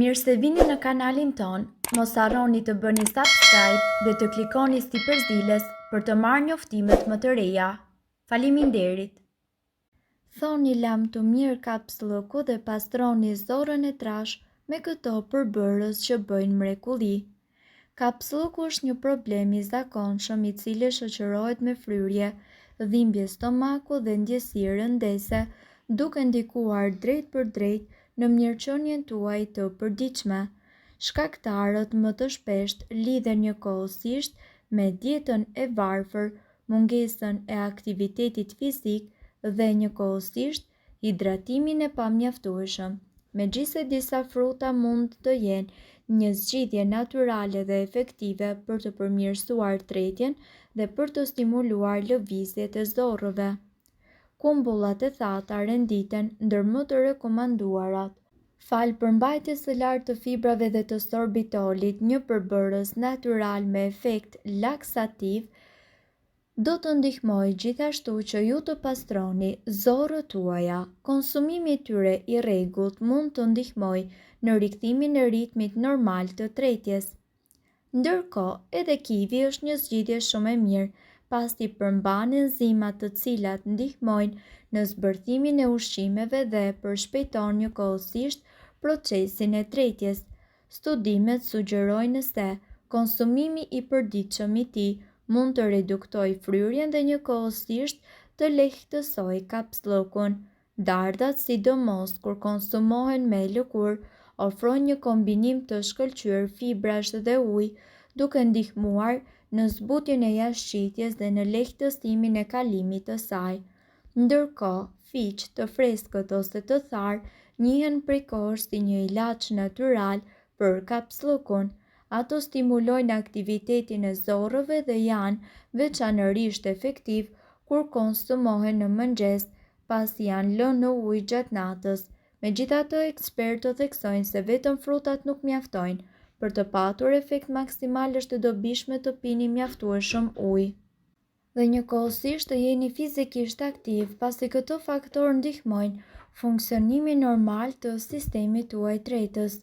Mirë se vini në kanalin ton, mos harroni të bëni subscribe dhe të klikoni si përzieles për të marrë njoftimet më të reja. Faleminderit! Thoni lam të mirë kapslëku dhe pastroni zorën e trash me këto përbërës që bëjnë mrekulli. Kapslëku është një problem i zakonshëm i cili shoqërohet me fryrje, dhimbje stomaku dhe ndjesi rëndese, duke ndikuar drejt për drejt në mirëqenien tuaj të përditshme. Shkaktarët më të shpesht lidhen njëkohësisht me dietën e varfër, mungesën e aktivitetit fizik dhe njëkohësisht hidratimin e pamjaftueshëm. Megjithëse disa fruta mund të jenë një zgjidhje natyrale dhe efektive për të përmirësuar tretjen dhe për të stimuluar lëvizjet e zorrëve. Kumbullat e thata renditen ndër më të rekomanduarat. Falë përmbajtjes së lartë të fibrave dhe të sorbitolit, një përbërës natyral me efekt laksativ, do të ndihmojë gjithashtu që ju të pastroni zorët tuaja. Konsumimi i tyre i rregullt mund të ndihmojë në rikthimin e ritmit normal të tretjes. Ndërkohë, edhe kivi është një zgjidhje shumë e mirë, pasi përmban enzimat të cilat ndihmojnë në zbërthimin e ushqimeve dhe përshpejton njëkohësisht procesin e tretjes. Studimet sugjerojnë se konsumimi i përditshëm i tij mund të reduktojë fryrjen dhe njëkohësisht të lehtësojë kapslëkun. Dardat, sidomos kur konsumohen me lëkurë, ofrojnë një kombinim të shkëlqyer fibrash dhe ujë, duke ndihmuar në zbutjen e jashtëqitjes dhe në lehtësimin e kalimit të saj. Ndërkohë, fiq të freskët ose të tharë njihen prej kohësh si një ilaç natyral për kapslëkun. Ato stimulojnë aktivitetin e zorrëve dhe janë veçanërisht efektiv kur konsumohen në mëngjes, pasi janë lënë në ujë gjatë natës. Megjithatë, ekspertët theksojnë se vetëm frutat nuk mjaftojnë. Për të patur efekt maksimal është e dobishme të pini mjaftueshëm ujë dhe njëkohësisht të jeni fizikisht aktiv, pasi këto faktorë ndihmojnë funksionimin normal të sistemit tuaj tretës.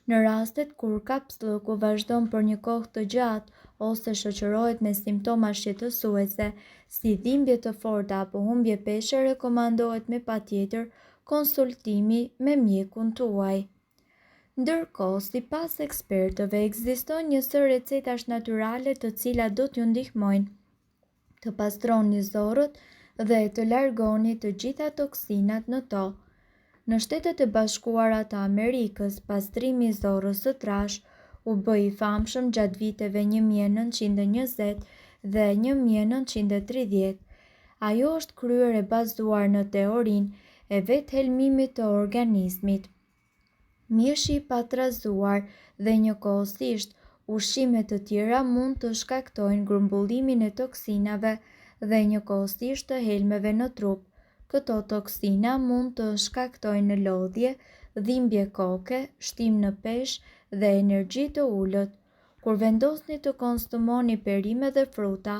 Në rastet kur kapslëku vazhdon për një kohë të gjatë ose shoqërohet me simptoma shqetësuese, si dhimbje të forta apo humbje peshe, rekomandohet me patjetër konsultimi me mjekun tuaj. Ndërkohë, sipas ekspertëve, ekziston një sër recetash natyrale të cilat do t'ju ndihmojnë të pastroni zorët dhe të largoni të gjitha toksinat në to. Në Shtetet e Bashkuara të Amerikës, pastrimi i zorrës së trash u bë i famshëm gjatë viteve 1920 dhe 1930. Ajo është kryer e bazuar në teorinë e vethelmimit të organizmit. Mishi i patrazuar dhe njëkohësisht ushqime të tjera mund të shkaktojnë grumbullimin e toksinave dhe njëkohësisht të helmeve në trup. Këto toksina mund të shkaktojnë lodhje, dhimbje koke, shtim në peshë dhe energji të ulët. Kur vendosni të konsumoni perime dhe fruta,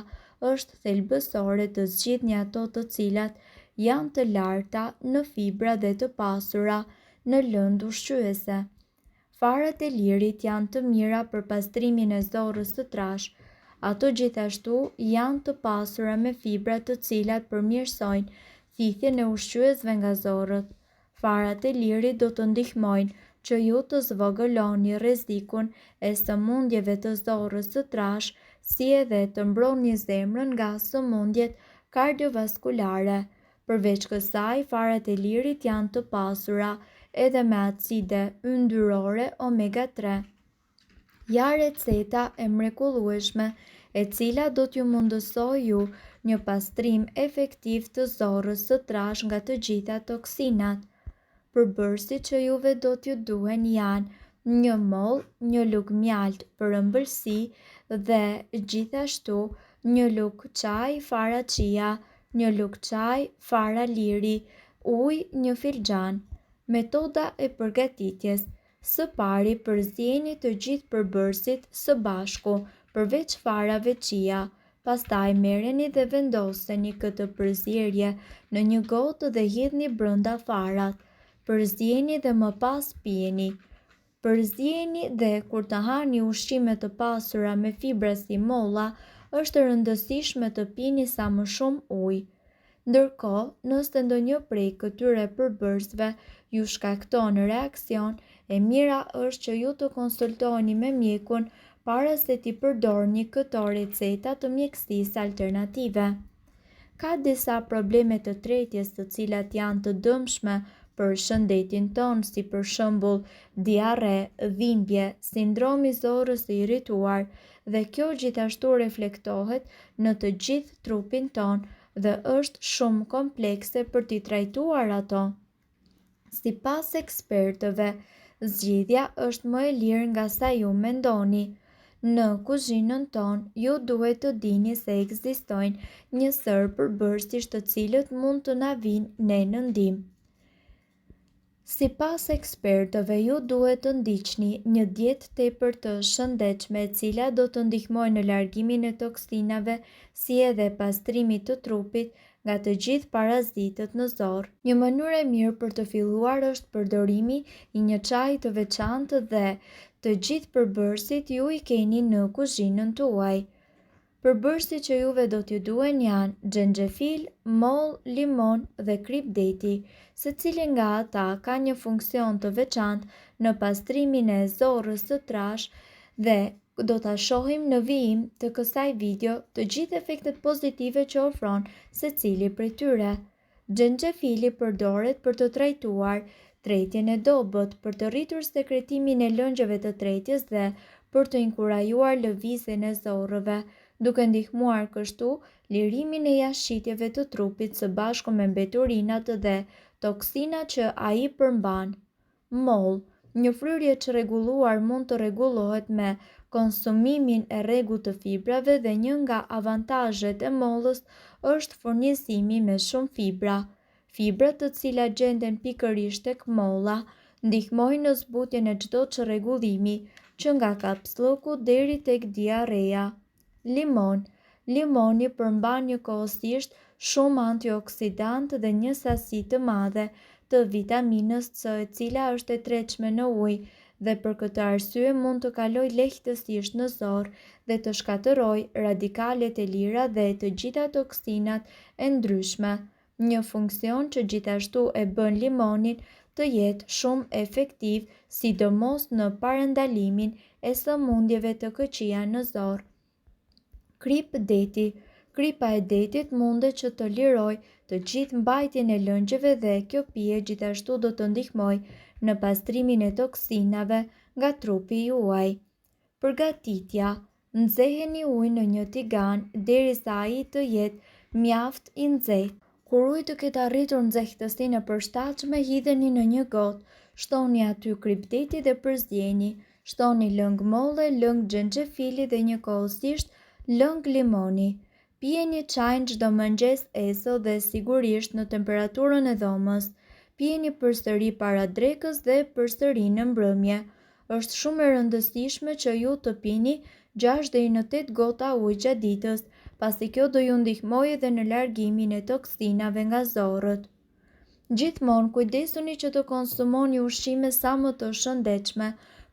është thelbësore të zgjidhni ato të cilat janë të larta në fibra dhe të pasura në lëndë ushqyese. Farat e lirit janë të mira për pastrimin e zorrës së trash. Ato gjithashtu janë të pasura me fibra të cilat përmirësojnë thithjen e ushqyesve nga zorrët. Farat e lirit do të ndihmojnë që ju të zvogëloni rrezikun e sëmundjeve të zorrës së trash, si edhe të mbroni zemrën nga sëmundjet kardiovaskulare. Përveç kësaj, farat e lirit janë të pasura edhe me acide yndyrore omega 3. Ja receta e mrekullueshme e cila do t'ju mundësojë ju një pastrim efektiv të zorrës së trash nga të gjitha toksinat. Përbërësit që juve do t'ju duhen janë një mollë, një lugë mjaltë për ëmbëlsi dhe gjithashtu një lugë çaj fara chia, një lugë çaj fara liri, ujë një filxhan. Metoda e përgatitjes. Së pari, përzieni të gjithë përbërësit së bashku, përveç farave chia. Pastaj merreni dhe vendoseni këtë përzierje në një gotë dhe hidhni brenda farat. Përzieni dhe më pas pijeni. Përzieni dhe kur të hani ushqime të pasura me fibra si molla, është rëndësishme të pini sa më shumë ujë. Ndërkohë, nëse ndonjë prej këtyre përbërësve ju shkakton reakcion, e mira është që ju të konsultoni me mjekun para se t'i përdorni këto receta të mjekësisë alternative. Ka disa probleme të tretjes të cilat janë të dëmshme për shëndetin tonë, si për shembull diarre, dhimbje, sindromi i zorrës së irrituar, dhe kjo gjithashtu reflektohet në të gjithë trupin tonë dhe është shumë komplekse për t'i trajtuar ato. Sipas ekspertëve, zgjidhja është më e lirë nga sa ju mendoni. Në kuzhinën tonë, ju duhet të dini se ekzistojnë një sër përbërësish të cilët mund të na vinë ne në ndihmë. Sipas ekspertëve, ju duhet të ndiqni një dietë tepër të shëndetshme e cila do të ndihmojë në largimin e toksinave si edhe pastrimit të trupit nga të gjithë parazitët në zorë. Një mënyrë e mirë për të filluar është përdorimi i një çaji të veçantë dhe të gjithë përbërësit ju i keni në kuzhinën tuaj. Përbërësit që juve do t'ju duhen janë xhenxhefil, mollë, limon dhe kripdeti, secili nga ata ka një funksion të veçantë në pastrimin e zorrës së trashë dhe do ta shohim në vijim të kësaj video të gjithë efektet pozitive që ofron secili prej tyre. Xhenxhefili përdoret për të trajtuar tretjen e dobët, për të rritur sekretimin e lëngjeve të tretjes dhe për të inkurajuar lëvizjen e zorrëve, duke ndihmuar kështu lirimin e jashtëqitjeve të trupit së bashku me mbeturinat dhe toksinat që ai përmban. Moll. Një fryrje çrregulluar mund të rregullohet me konsumimin e rregullt të fibrave dhe një nga avantazhet e mollës është furnizimi me shumë fibra. Fibrat të cilat gjenden pikërisht tek molla ndihmojnë në zbutjen e çdo çrregullimi, që nga kapslloku deri tek diarrea. Limon. Limoni përmban njëkohësisht shumë antioksidantë dhe një sasi të madhe të vitaminës C, e cila është e tretshme në ujë dhe për këtë arsye mund të kalojë lehtësisht në zorë dhe të shkatërrojë radikalet e lira dhe të gjitha toksinat e ndryshme. Një funksion që gjithashtu e bën limonin të jetë shumë efektiv, sidomos në parandalimin e sëmundjeve të këqija në zorë. Kripdeti. Kripa e detit mundet që të lirojë të gjithë mbajtjen e lëngjeve dhe kjo pije gjithashtu do të ndihmojë në pastrimin e toksinave nga trupi juaj. Përgatitja. Nxeheni ujin në një tigan derisa ai të jetë mjaft i nxehtë. Kur uji të ketë arritur nxehtësinë e përshtatshme, hidheni në një gotë, shtoni aty kripdeti dhe përzjeni. Shtoni lëng molle, lëng xhenxhefili dhe njëkohësisht lëng limoni. Pijeni çajin çdo mëngjes eso dhe sigurisht në temperaturën e dhomës. Pijeni përsëri para drekës dhe përsëri në mbrëmje. Është shumë e rëndësishme që ju të pini 6 deri në 8 gota ujë gjatë ditës, pasi kjo do ju ndihmojë edhe në largimin e toksinave nga zorët. Gjithmonë kujdesuni që të konsumoni ushqime sa më të shëndetshme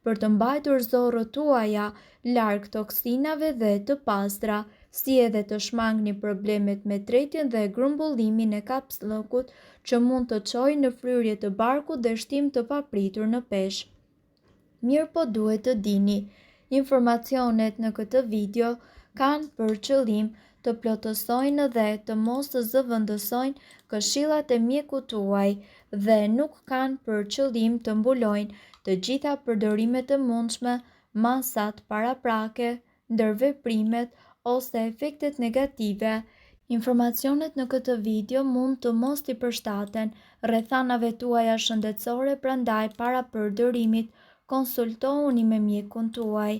për të mbajtur zorët tuaja larg toksinave dhe të pastra, si edhe të shmangni problemet me tretjen dhe grumbullimin e kapslokut që mund të çojë në fryrje të barkut dhe shtim të papritur në peshë. Mirë po duhet të dini, informacionet në këtë video kanë për qëllim të plotësojnë dhe të mos të zëvendësojnë këshillat e mjekut tuaj dhe nuk kanë për qëllim të mbulojnë të gjitha përdorimet e mundshme, masat paraprake, ndërveprimet ose efektet negative. Informacionet në këtë video mund të mos t'i përshtaten rrethanave tuaja shëndetësore, prandaj para përdorimit konsultohuni me mjekun tuaj.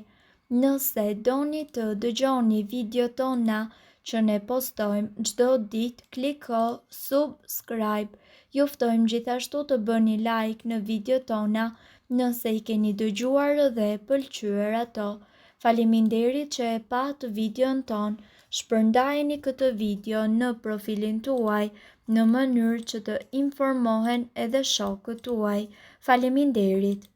Nëse doni të dëgjoni video tona që ne postojmë çdo ditë, kliko subscribe. Ju ftojmë gjithashtu të bëni like në video tona nëse i keni dëgjuar dhe pëlqyer ato. Faleminderit që e pat videon ton. Shpërndajeni këtë video në profilin tuaj në mënyrë që të informohen edhe shokët tuaj. Faleminderit.